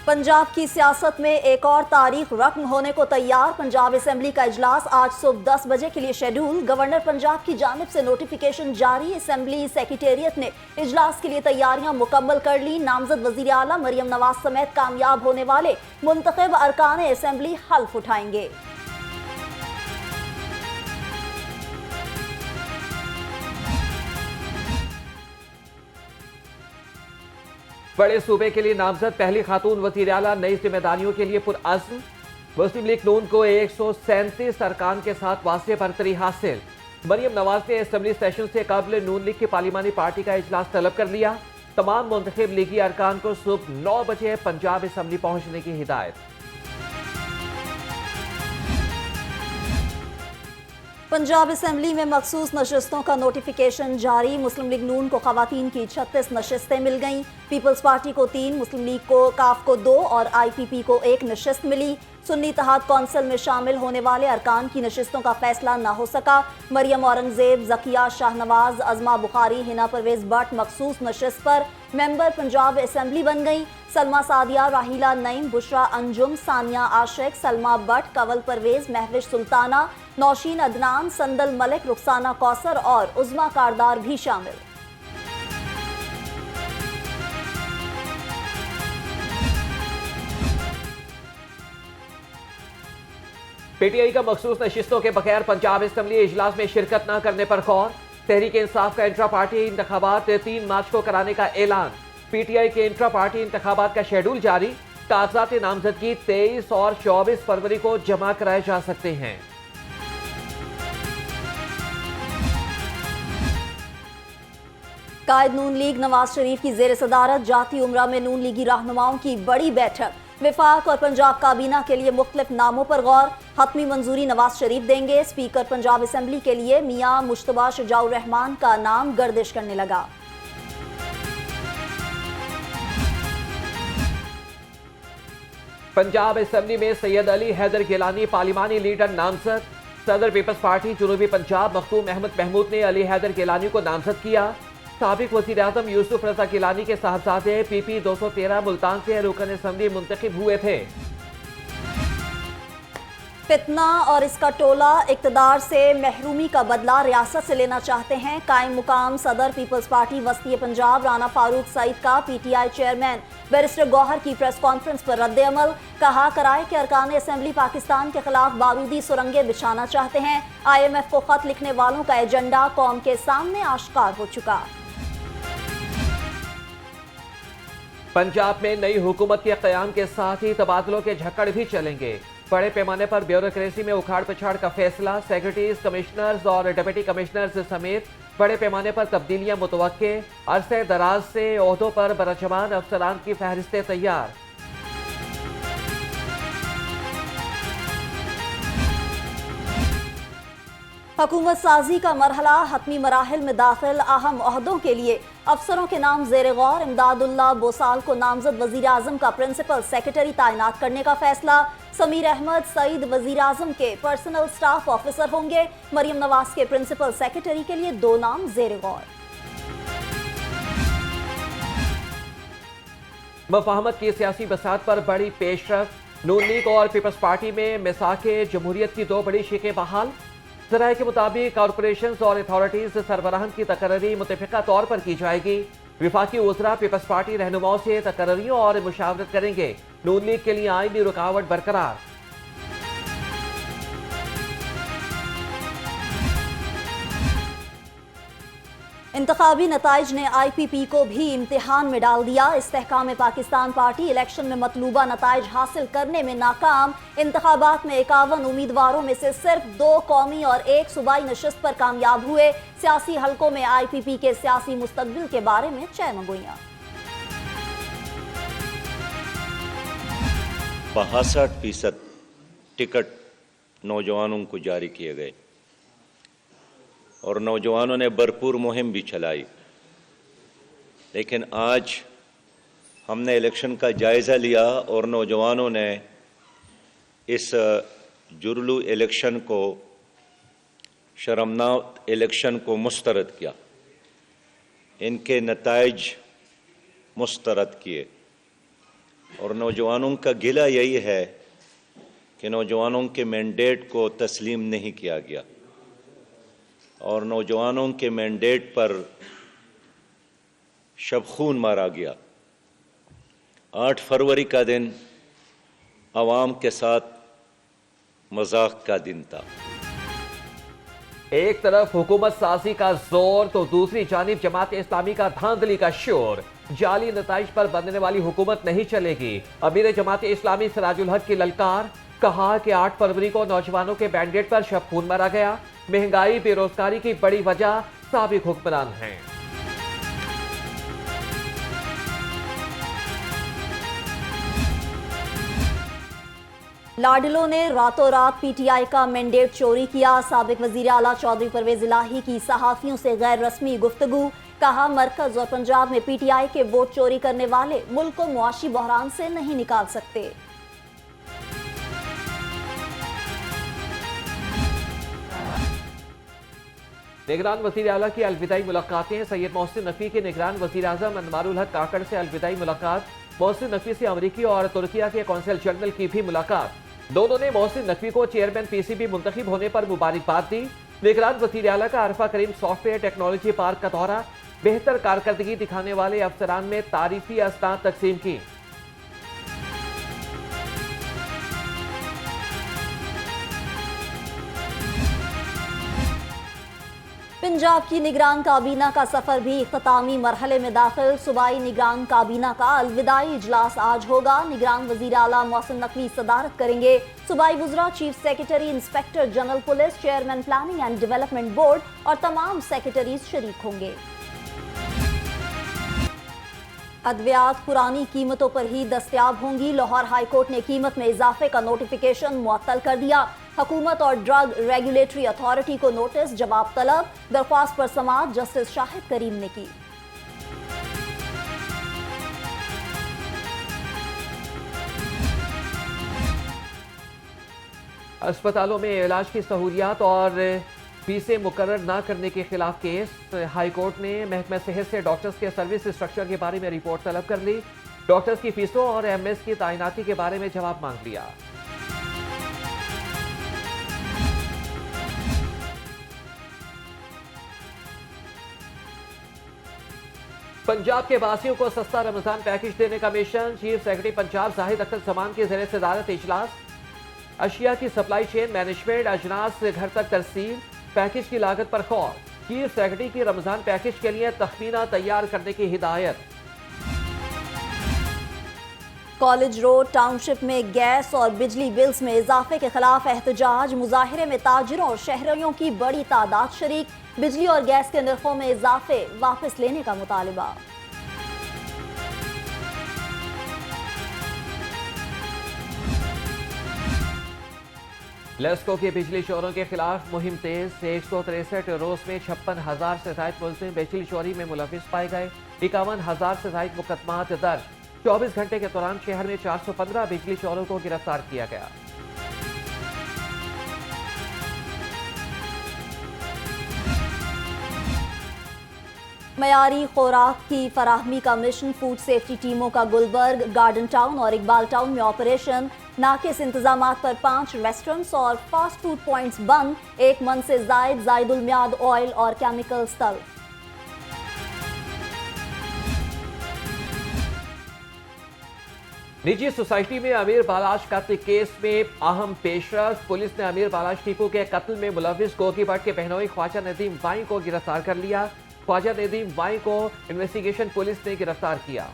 पंजाब की सियासत में एक और तारीख रकम होने को तैयार। पंजाब असेंबली का इजलास आज सुबह 10 बजे के लिए शेड्यूल। गवर्नर पंजाब की जानिब से नोटिफिकेशन जारी। असेंबली सेक्रेटेरिएट ने इजलास के लिए तैयारियां मुकम्मल कर ली। नामजद वजीर आला मरियम नवाज समेत कामयाब होने वाले मुंतखब अरकान असेंबली हल्फ उठाएंगे। बड़े सूबे के लिए नामजद पहली खातून वजीर आला नई जिम्मेदारियों के लिए पुरअज़्म। मुस्लिम लीग नून को 137 अरकान के साथ वाज़ेह बरतरी हासिल। मरियम नवाज ने असेंबली सेशन से कबल नून लीग की पार्लिमानी पार्टी का इजलास तलब कर लिया। तमाम मुंतखब लीगी अरकान को सुबह 9 बजे पंजाब असेंबली पहुंचने की हिदायत। पंजाब असेंबली में मखसूस नशिस्तों का नोटिफिकेशन जारी। मुस्लिम लीग नून को खवातीन की 36 नशिस्तें मिल गईं। पीपल्स पार्टी को 3, मुस्लिम लीग को काफ को 2 और IPP को 1 नशिस्त मिली। सुन्नी इत्तेहाद कौंसिल में शामिल होने वाले अरकान की नशिस्तों का फैसला न हो सका। मरियम औरंगजेब, जकिया शाहनवाज, अजमा बुखारी, हिना परवेज भट्ट मखसूस नशिस्त पर मेंबर पंजाब असेंबली बन गई। सलमा सादिया, राहीला नईम, बुशरा अंजुम, सानिया आशिक, सलमा भट्ट, कंवल परवेज, महविश सुल्ताना, नौशीन अदनान, संदल मलिक, रुखसाना कौसर और उज़मा कारदार भी शामिल। PTI का मखसूस नशिस्तों के बगैर पंजाब असेंबली इजलास में शिरकत न करने पर गौर। तहरीक इंसाफ का इंट्रा पार्टी इंतखाबात 3 मार्च को कराने का ऐलान। PTI के इंट्रा पार्टी इंतखाबात का शेड्यूल जारी। कागजात नामजदगी 23 और 24 फरवरी को जमा कराए जा सकते हैं। कायद नून लीग नवाज शरीफ की जेर सदारत जाती उमरा में नून लीगी रहनुमाओं की बड़ी बैठक। विफाक और पंजाब काबीना के लिए मुख्तलिफ नामों पर गौर। हतमी मंजूरी नवाज शरीफ देंगे। स्पीकर पंजाब असेंबली के लिए मियां मुश्तबा शुजाउर रहमान का नाम गर्दिश करने लगा। पंजाब असेंबली में सैयद अली हैदर गिलानी पार्लिमानी लीडर नामजद। सदर पीपल्स पार्टी जुनूबी पंजाब मखदूम अहमद महमूद ने अली हैदर गिलानी को नामजद किया। साबिक वज़ीर आज़म यूसुफ रज़ा गिलानी के साहबजादे PP 213 मुल्तान से रुकन असेंबली मुंतखब हुए थे। फितना और इसका टोला इक़्तिदार से महरूमी का बदला रियासत से लेना चाहते हैं। कायम मुकाम सदर पीपल्स पार्टी वस्ती पंजाब राना फारूक सईद का PTI चेयरमैन बैरिस्टर गौहर की प्रेस कॉन्फ्रेंस पर रद्द अमल। कहा कराए कि अरकान असेंबली पाकिस्तान के खिलाफ बारूदी सुरंगें बिछाना चाहते हैं। IMF को खत लिखने वालों का एजेंडा कौम के सामने आश्कार हो चुका। पंजाब में नई हुकूमत के क़याम के साथ ही तबादलों के झक्कड़ भी चलेंगे। बड़े पैमाने पर ब्यूरोक्रेसी में उखाड़ पछाड़ का फैसला। सेक्रेटरीज, कमिश्नर्स और डिप्टी कमिश्नर्स समेत बड़े पैमाने पर तब्दीलियां मुतवक्के। अरसे दराज से ओहदों पर बरजमान अफसरान की फहरिस्तें तैयार। हुकूमत साजी का मरहला हतमी मराहिल में दाखिल। अहम ओहदों के लिए अफसरों के नाम जेर गौर। इमदादुल्लाह बोसाल को नामजद वजीर आजम का प्रिंसिपल सेक्रेटरी तैनात करने का फैसला। समीर अहमद सईद वजीर आजम के पर्सनल स्टाफ ऑफिसर होंगे। मरियम नवाज के प्रिंसिपल सेक्रेटरी के लिए 2 नाम जेर गौर। मुफाहमत की सियासी बसात पर बड़ी पेशरफ। नून लीग और पीपल्स पार्टी में मिसाके जमहूरियत की 2 बड़ी शिकें बहाल। ज़राए के मुताबिक कॉरपोरेशन और अथॉरिटीज सरबराहन की तकर्री मुतफ़िका तौर पर की जाएगी। विफाकी वज़रा पीपल्स पार्टी रहनुमाओं से तकर्रियों और मुशावरत करेंगे। नून लीग के लिए आईनी रुकावट बरकरार। इंतखाबी नताइज ने IPP को भी इम्तिहान में डाल दिया। इस्तेहकाम पाकिस्तान पार्टी इलेक्शन में मतलूबा नताइज हासिल करने में नाकाम। इंतखाबात में 51 उम्मीदवारों में से सिर्फ 2 कौमी और 1 सूबाई नशिस्त पर कामयाब हुए। सियासी हलकों में IPP के सियासी मुस्तकबिल के बारे में चैमगोइयां। 62% टिकट नौजवानों को जारी किए गए और नौजवानों ने भरपूर मुहिम भी चलाई। लेकिन आज हमने इलेक्शन का जायज़ा लिया और नौजवानों ने इस जुरलू इलेक्शन को, शर्मनाक इलेक्शन को मुस्तरद किया। इनके नताइज मुस्तरद किए। और नौजवानों का गिला यही है कि नौजवानों के मैंडेट को तस्लीम नहीं किया गया और नौजवानों के मैंडेट पर शब खून मारा गया। 8 फरवरी का दिन आवाम के साथ मजाक का दिन था। एक तरफ हुकूमत साजी का जोर तो दूसरी जानिब जमात इस्लामी का धांधली का शोर। जाली नताइज पर बनने वाली हुकूमत नहीं चलेगी। अमीर जमात इस्लामी सिराजुल हक की ललकार। कहा कि 8 फरवरी को नौजवानों के मैंडेट पर शब खून मारा गया। महंगाई बेरोजगारी की बड़ी वजह साबिक हुक्मरान हैं। लाडलो ने रातों रात पीटीआई का मैंडेट चोरी किया। साबिक वजीर आला चौधरी परवेज इलाही की सहाफियों से गैर रस्मी गुफ्तगू। कहा, मरकज और पंजाब में पीटीआई के वोट चोरी करने वाले मुल्क को मुआशी बहरान से नहीं निकाल सकते। निगरान वजीर आला की अलविदाई मुलाकातें। सैयद मोहसिन नकवी के निगरान वजीर आजम अनवारुल हक काकड़ से अलविदाई मुलाकात। मोहसिन नकवी से अमरीकी और तुर्किया के कौंसल जनरल की भी मुलाकात। दोनों ने मोहसिन नकवी को चेयरमैन पीसीबी मुंतखब होने पर मुबारकबाद दी। निगरान वजीर आला का अरफा करीम सॉफ्टवेयर टेक्नोलॉजी पार्क का दौरा। बेहतर कारकर्दगी दिखाने वाले अफसरान में तारीफी अस्नाद तकसीम की। पंजाब की निगरान काबीना का सफर भी इख्तितामी मरहले में दाखिल। सूबाई निगरान काबीना का अलविदाई इजलास आज होगा। निगरान वजीर आला मोहसिन नकवी सदारत करेंगे। सूबाई वज़रा, chief secretary, inspector general police, chairman planning and development board और तमाम सेक्रेटरीज शरीक होंगे। अद्वियात पुरानी कीमतों पर ही दस्तयाब होंगी। लाहौर हाईकोर्ट ने कीमत में इजाफे का नोटिफिकेशन मुअत्तल कर दिया। हुकूमत और ड्रग रेगुलेटरी अथॉरिटी को नोटिस, जवाब तलब। दरख्वास्त पर समाअत जस्टिस शाहिद करीम ने की। अस्पतालों में इलाज की सहूलियात और फीसें मुकर्रर न करने के खिलाफ केस। हाईकोर्ट ने महकमा सेहत से डॉक्टर्स के सर्विस स्ट्रक्चर के बारे में रिपोर्ट तलब कर ली। डॉक्टर्स की फीसों और एमएस की तैनाती के बारे में जवाब मांग लिया। पंजाब के वासियों को सस्ता रमजान पैकेज देने का mission. Chief secretary Punjab Zahid Akhtar समान की ज़ेर सदारत इजलास। अशिया की सप्लाई चेन मैनेजमेंट, अजनास से घर तक तरसील, पैकेज की लागत पर गौर। चीफ सेक्रेटरी की रमजान पैकेज के लिए तखमीना तैयार करने की हिदायत। कॉलेज रोड टाउनशिप में गैस और बिजली बिल्स में इजाफे के खिलाफ एहतजाज। मुजाहिरे में ताजिरों और शहरियों की बड़ी तादाद शरीक। बिजली और गैस के निर्खों में इजाफे वापस लेने का मुतालिबा। लेस्को के बिजली चोरों के खिलाफ मुहिम तेज। 163 रोज में 56,000 से ज्यादा मुलजिम बिजली चोरी में मुलविस पाए गए। 51,000 से ज्यादा मुकदमात दर्ज। 24 घंटे के दौरान शहर में 415 बिजली चोरों को गिरफ्तार किया गया। मयारी खुराक की फराहमी का मिशन। फूड सेफ्टी टीमों का गुलबर्ग, गार्डन टाउन और इकबाल टाउन में ऑपरेशन। नाकिस इंतजामात पर 5 रेस्टोरेंट्स और फास्ट फूड पॉइंट्स बंद। 1 मन से जायदुल मियाद ऑयल और केमिकल्स तल्फ। निजी सोसाइटी में अमीर बालाश कत्ल केस में अहम पेशरफ। पुलिस ने अमीर बालाश टीपू के कत्ल में मुलविस गोगी भट्ट के बहनोई ख्वाजा नदीम वाई को गिरफ्तार कर लिया। ख्वाजा नदीम वाई को इन्वेस्टिगेशन पुलिस ने गिरफ्तार किया।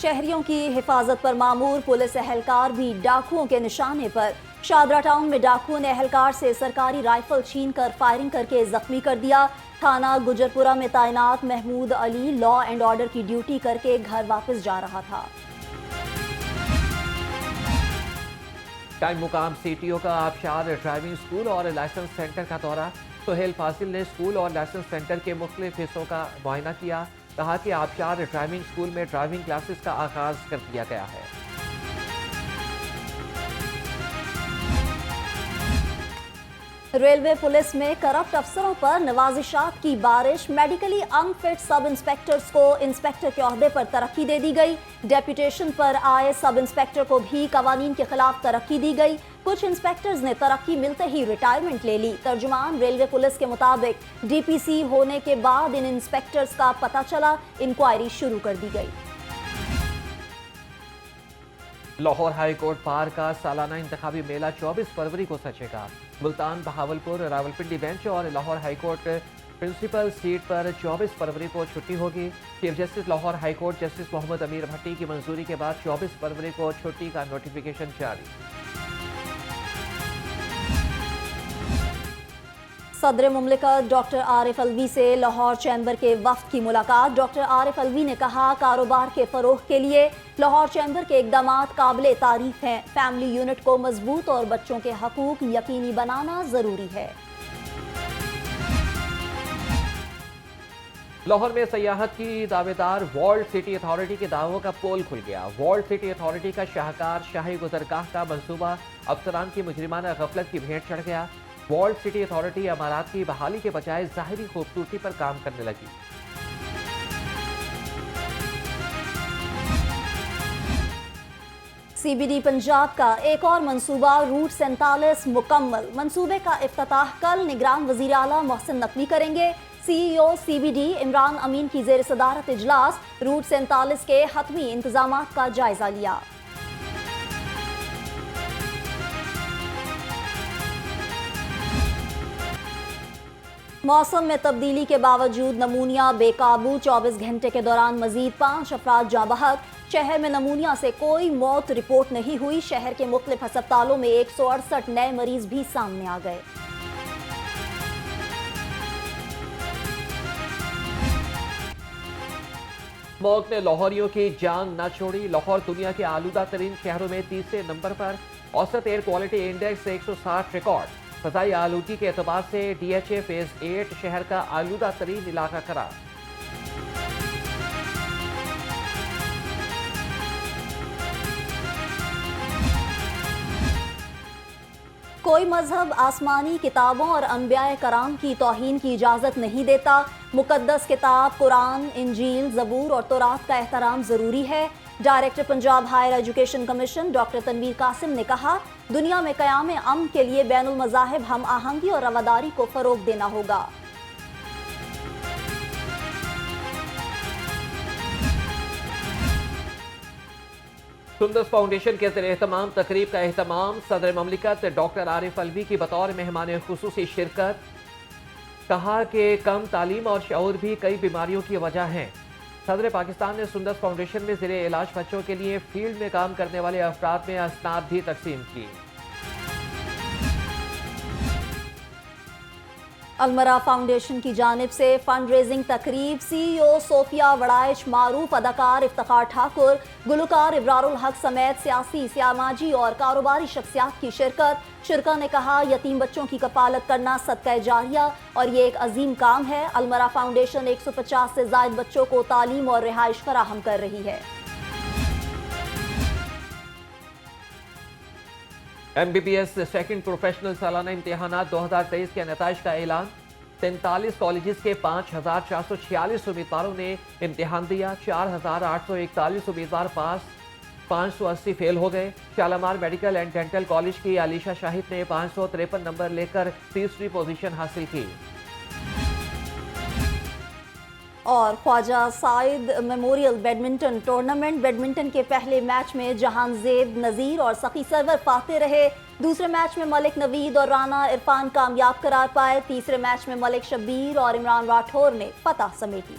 शहरियों की हिफाजत पर मामूर पुलिस एहलकार भी डाकुओं के निशाने पर। शादरा टाउन में डाकुओं ने एहलकार से सरकारी राइफल छीनकर फायरिंग करके जख्मी कर दिया। थाना गुजरपुरा में तैनात Mahmood Ali law and order की ड्यूटी करके घर वापस जा रहा था। टाइम मुकाम सीटीओ का आबशार ड्राइविंग स्कूल और लाइसेंस सेंटर का दौरा। सुहेल फासिल ने स्कूल और लाइसेंस सेंटर के मुख्तलिफ हिस्सों का मुआयना किया। कहा कि आबशार ड्राइविंग स्कूल में ड्राइविंग क्लासेस का आगाज कर दिया गया है। रेलवे पुलिस में करप्ट अफसरों पर नवाजिशात की बारिश। मेडिकली अनफिट सब इंस्पेक्टर्स को इंस्पेक्टर के ओहदे पर तरक्की दे दी गई। डेप्यूटेशन पर आए सब इंस्पेक्टर को भी कवानीन के खिलाफ तरक्की दी गई। कुछ इंस्पेक्टर्स ने तरक्की मिलते ही रिटायरमेंट ले ली। तर्जुमान रेलवे पुलिस के मुताबिक डीपीसी होने के बाद इन इंस्पेक्टर्स का पता चला, इंक्वायरी शुरू कर दी गई। लाहौर हाई कोर्ट बार का सालाना इंतखाबी मेला 24 फरवरी को सचेगा। मुल्तान, बहावलपुर, रावलपिंडी बेंच और Lahore high court principal seat पर 24 फरवरी को छुट्टी होगी। Chief justice Lahore high court justice Mohammad Amir Bhatti की मंजूरी के बाद 24 फरवरी को छुट्टी का नोटिफिकेशन जारी। सदर मुमलिकत डॉक्टर आरिफ अलवी से लाहौर चैम्बर के वफ्द की मुलाकात। डॉक्टर आरिफ अलवी ने कहा, कारोबार के फरोग के लिए लाहौर चैम्बर के इकदामात काबिले तारीफ हैं। फैमिली यूनिट को मजबूत और बच्चों के हकूक यकीनी बनाना जरूरी है। लाहौर में सयाहत की दावेदार वर्ल्ड सिटी अथॉरिटी के दावों का पोल खुल गया। वर्ल्ड सिटी अथॉरिटी का शाहकार शाही गुजरगाह का मंसूबा अफसरान की मुजरिमाना गफलत की भेंट चढ़ गया। वर्ल्ड सिटी अथॉरिटी इमारत की बहाली के बजाय ज़ाहिरी खूबसूरती पर काम करने लगी। सीबीडी पंजाब का एक और मंसूबा रूट 47 मुकम्मल। मंसूबे का इफ्तिताह कल निगरान वजीर आला मोहसिन नकवी करेंगे। सीईओ सीबीडी इमरान अमीन की जेर सदारत इजलास रूट 47 के हतमी इंतजामात का जायजा लिया। मौसम में तब्दीली के बावजूद नमूनिया बेकाबू। 24 घंटे के दौरान मजीद 5 अफराद जाँ बहक। शहर में नमूनिया से कोई मौत रिपोर्ट नहीं हुई। शहर के मुख्तलिफ अस्पतालों में 168 नए मरीज भी सामने आ गए। मौत ने लाहौरियों की जान न छोड़ी। लाहौर दुनिया के आलूदा तरीन शहरों में तीसरे नंबर पर। औसत एयर क्वालिटी इंडेक्स 160 रिकॉर्ड। फ़ज़ाई आलूगी के एतबार से DHA फेज 8 शहर का आलूदा तरीन इलाका करार। कोई मजहब आसमानी किताबों और अम्बियाए कराम की तौहीन की इजाज़त नहीं देता। मुकद्दस किताब कुरान, इंजील, ज़बूर और तौरात का एहतराम ज़रूरी है। Director Punjab higher education commission doctor Tanveer Qasim ने कहा, दुनिया में क़याम अमन के लिए बैनुल मज़ाहिब हम आहंगी और रवादारी को फ़रोग़ देना होगा। सुंदस फाउंडेशन के ज़ेर-ए-एहतमाम तकरीब का एहतमाम। सदर ममलिकत डॉक्टर आरिफ अलवी की बतौर मेहमान खुसूसी शिरकत। कहा कि कम तालीम और शऊर भी कई बीमारियों की वजह हैं। सदर पाकिस्तान ने सुंदस फाउंडेशन में ज़ेरे इलाज बच्चों के लिए फील्ड में काम करने वाले अफराद में असनाद भी तकसीम की। अलमरा फाउंडेशन की जानिब से फंड रेजिंग तकरीब। सीईओ सोफिया वड़ाइच, मारूफ अदाकार इफ्तिखार ठाकुर, गुलकार इब्रारुल हक समेत सियासी, सामाजी और कारोबारी शख्सियात की शिरकत। शिरका ने कहा, यतीम बच्चों की कफालत करना सदका जारिया और ये एक अजीम काम है। अलमरा फाउंडेशन 150 से ज़ायद बच्चों को तालीम और रिहाइश फराहम कर रही है। MBBS सेकंड प्रोफेशनल सालाना इम्तिहानात 2023 के नताइज का ऐलान। 43 कॉलेजेस के 5446 उम्मीदवारों ने इम्तिहान दिया। 4841 उम्मीदवार पास, 580 फेल हो गए। Shalamar medical and dental college की आलिशा शाहिद ने 553 नंबर लेकर तीसरी पोजीशन हासिल की। और Khwaja Saeed memorial badminton tournament. Badminton के पहले मैच में जहांजेब नज़ीर और सखी सरवर फाते रहे। दूसरे मैच में मलिक नवीद और राना इरफान कामयाब करार पाए। तीसरे मैच में मलिक शब्बीर और इमरान राठौर ने फतह समेटी।